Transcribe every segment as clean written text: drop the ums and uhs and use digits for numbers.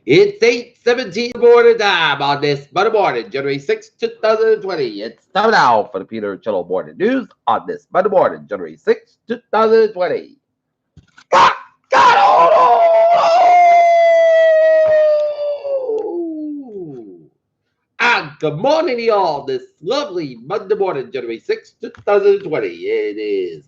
It's 8:17 morning time on this Monday morning, January 6, 2020. It's time now for the Peter Channel Morning News on this Monday morning, January 6, 2020. God, God, hold on! And good morning to y'all this lovely Monday morning, January 6, 2020. It is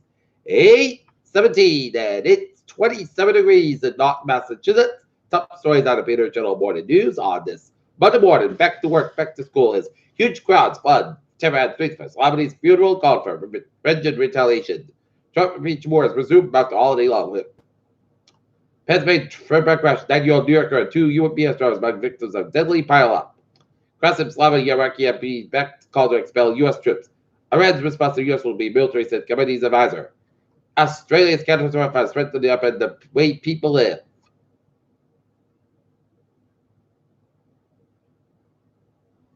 8:17 and it's 27 degrees in North Massachusetts. Top stories out of Peter Channel Morning News on this Monday morning. Back to work, back to school is huge crowds, flood, terror and streets for Celebrity's funeral called for revenge and retaliation. Trump impeach wars resumed after all day long. With Pennsylvania train crash, 9-year-old New Yorker and 2 UPS drivers among victims of deadly pileup. Qasim Slava Iraqi MP back called to expel U.S. troops. Iran's response to U.S. will be military, said Khamenei's advisor. Australia's counter-terror funds strengthen the up and the way people live.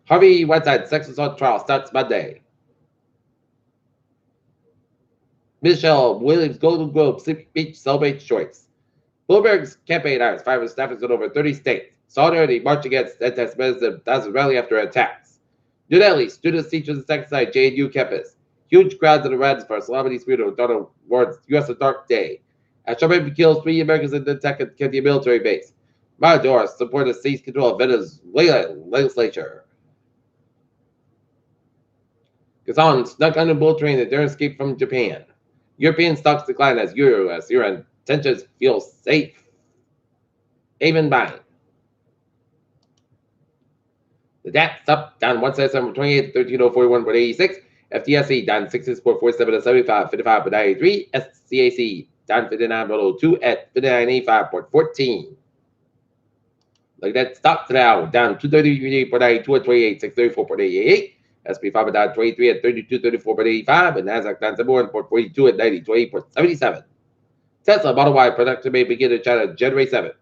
Harvey Weinstein sex assault trial starts Monday. Michelle Williams Golden Globe speech celebrates choice. Bloomberg's campaign hires 5 staffers in over 30 states. Solidarity march against anti-Semitism does rally after attacks. New Delhi, students, teachers, and second JNU campus. Huge crowds in Iran for Celebrity's funeral done towards U.S. A dark day. As Trump kills 3 Americans in the attack at Kenya military base. Maduro supported seize control of Venezuela legislature. Kazan snuck on a bull train that dared escape from Japan. European stocks decline as Iran tensions feel safe. Haven buying. The DAX up down 177.28, 13.041.86. FTSE down 66.47 at 75, 55.93. SCAC down 59.02 at 59.85.14. Look at that stock now down 233.92 at 28, 634.88. SP 5 down 23 at 32.34.85, and Nasdaq down 71.42 at 90.28.77. Tesla Model Y production may begin in China January 7th.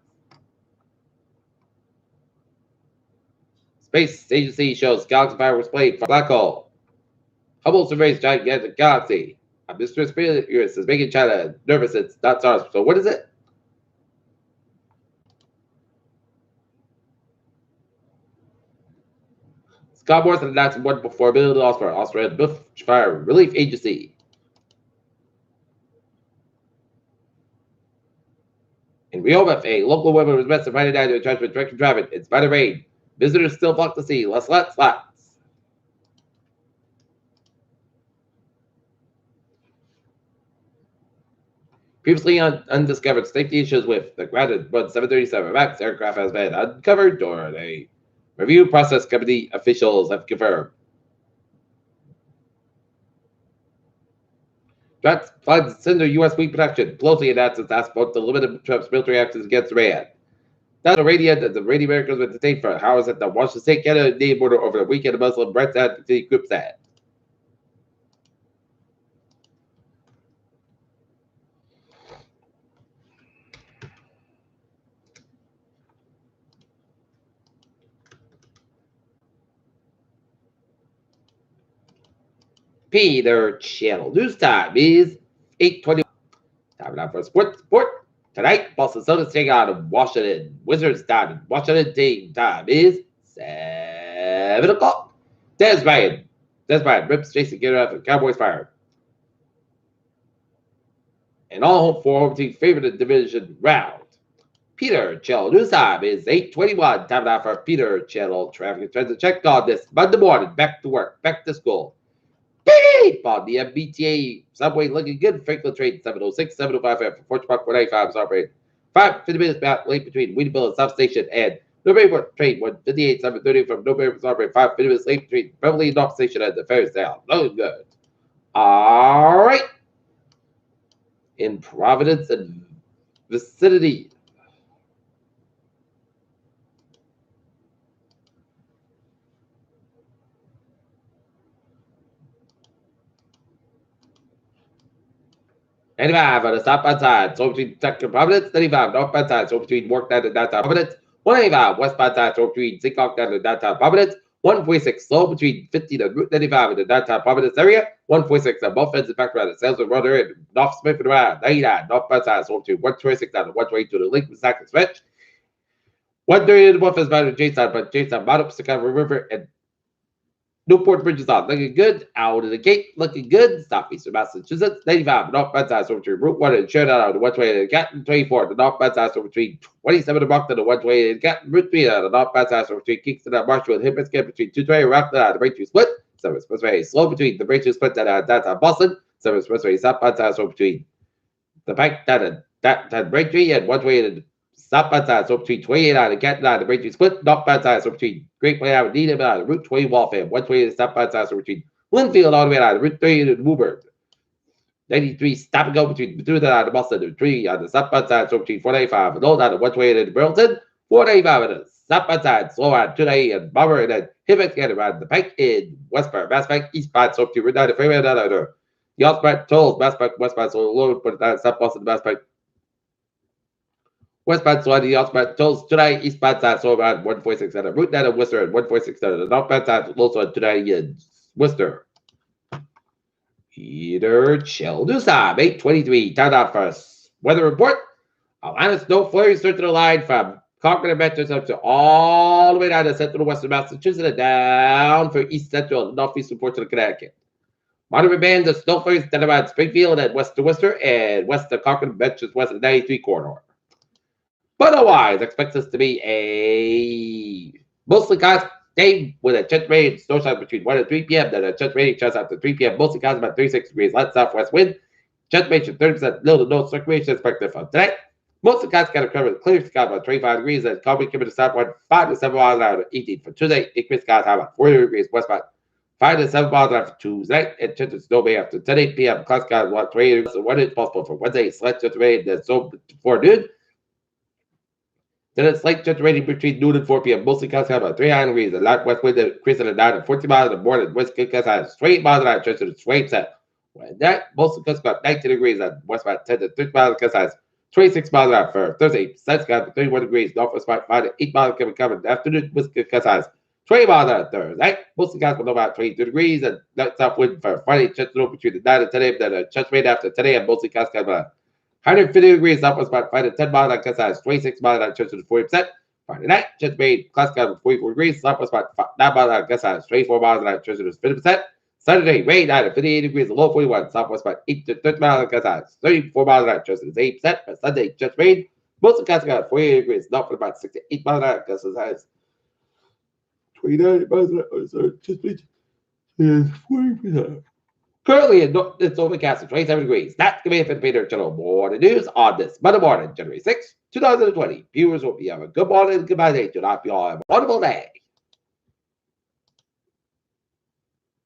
Space Agency shows galaxy fire was played for black hole. Hubble surveys gigantic galaxy. A mysterious is making China nervous it's not stars. So what is it? Scott Morrison announced $1.4 billion for Australian Bushfire Relief Agency. In Rehoboth, a local woman was arrested Friday night in charge with directing traffic. It's by the rain. Visitors still flock to see less lots. Previously undiscovered safety issues with the grounded Boeing 737 MAX aircraft has been uncovered during a review process, company officials have confirmed. Threats floods cinder U.S. wheat production. Pelosi announces task vote to limit Trump's military actions against Iran. Now the Iranian Americans were detained for hours at the Washington State Canada border over the weekend. Muslim rights advocacy group said. Peter Channel news time is 8:20. Time now for sports. Tonight, Boston Celtics take on Washington Wizards down in Washington. Time is 7 o'clock. Des Bryant rips Jason Kidd after Cowboys fired. And all home for home team favored the division round. Peter Channel news time is 8:21. Time now for Peter Channel traffic and transit check on this Monday morning. Back to work, back to school. Beep on the MBTA subway looking good. Franklin train 706, 705 for Fortune Park 195 is operating 5 minutes late between Wheatonville and South Station, and Newbury train 158, 730 from Newbury is operating 5 minutes late between Beverly and North Station and the ferry down. No good. All right. In Providence and vicinity. On the southbound side, so between Providence, 35 northbound side, so between Yorktown and downtown Providence, 185 westbound side, so between Seacock down to downtown Providence, 146 slow between 50 to Route 95 in the downtown Providence area, 146 on both ends of back around the sales of Rudder and North Smith and around 99 northbound side, so between 126 down to 122 to Lake Wisconsin stretch. 131 is better Jason, but Jason bottom Chicago River and Newport Bridges on looking good. Out of the gate looking good. Southeastern Massachusetts 95 North Benside over between Route 1 and Sheridan on the 120 and Canton 24 the North Benside over between 27 and Moncton the 120 and Canton Route 3 on the North Benside over between Kingston and Marshall and Hibiscus between 220 and Rockland on the Breakthrough Split. 7 Expressway slow between the Breakthrough Split and that's on Boston. 7 Expressway South Benside over between the bank that Braintree and 120 South Bad Side, so between 28 out of Canton out of Braintree Split, North Bad Side, so between Great Plain out of Needham out of Route 20 Waltham, 120 South Bad Side, so between Linfield all the way out of Route 30 and Woburn. 93 stop and go between Bethune out of Boston, and 3 on the South Bad Side, so between 495 and Old out of 120 and Burlington, 495 on the South Bad Side, slow out today and Bummer, and then Hibbitt and around the Pike in Westburn, Mass Pike, Eastbound, so between Route 9 and Freeway, and other. The Ostbad tolls, Mass Pike, Westbound, so low, but down South Boston, Mass Pike. Westbound side, the outbound tolls today, eastbound side, so around 146 at Route 9 of Worcester and 146 at the northbound side, also today in Worcester. Peter Childusam, 823, time out first. Weather report. Atlanta snow flurries start to the line from Concord and Manchester up to all the way down to central western Massachusetts and down for east central and northeastern ports of Connecticut. Moderate bands of snow flurries down around Springfield and west to Worcester and west to Concord and Manchester west of the 93 corridor. But otherwise, expect this to be a mostly cloudy day with a chance rating snow shine between 1 and 3 p.m. Then a chance rating chance after 3 p.m. Mostly cloudy about 36 degrees, light southwest wind. Chance rating 30% little to no circulation expected from today. Most of the clouds got to cover clear sky about 25 degrees and cold wind coming to southwest 5 to 7 miles an hour 18 for Tuesday. Increased skies high about 40 degrees westbound 5 to 7 miles an hour for Tuesday. And chance of snow may after 10 8 p.m. Cloud skies 20 degrees. So 1 inch possible for Wednesday. Slight chance rain then so before noon. Then it's light chance rating between noon and 4 p.m. Mostly clouds have about 3 degrees. The light west wind increasing at 9 to 14 miles in the morning. West clouds have 28 miles an hour. Chance of sway set. When that mostly clouds about 19 degrees and westbound 10 to 30 miles clouds has 26 miles an hour for Thursday. Sun skies 31 degrees. Northwest 5 to 8 miles coming in the afternoon. West clouds has 20 miles an hour Thursday. Mostly clouds will know about 22 degrees and light south wind for Friday. Chance of between the 9 and 10 a.m. Then a chance rain after 10 a.m. Mostly clouds about 150 degrees. Northwest about 5 to 10 miles an hour. Clouds has 26 miles an hour. Chance of 40%. Friday night, chance rain, clouds got 44 degrees, southwest about 9 miles an hour, gust has 24 miles an hour, chance of 50%. Saturday, rain night at 58 degrees, a low 41, southwest about 8 to 30 miles an hour, gust has 34 miles an hour, chance of 8%. But Sunday, chance rain, most of the clouds got 48 degrees, not for about 6 to 8 miles an hour, gust has 29 miles an hour, so chance rain is 40%. Currently, it's overcast at 27 degrees. That's going to be it for the Peter Channel Morning News on this Monday morning, January 6, 2020. Viewers, hope you have a good morning and goodbye day. Do not be all have a wonderful day.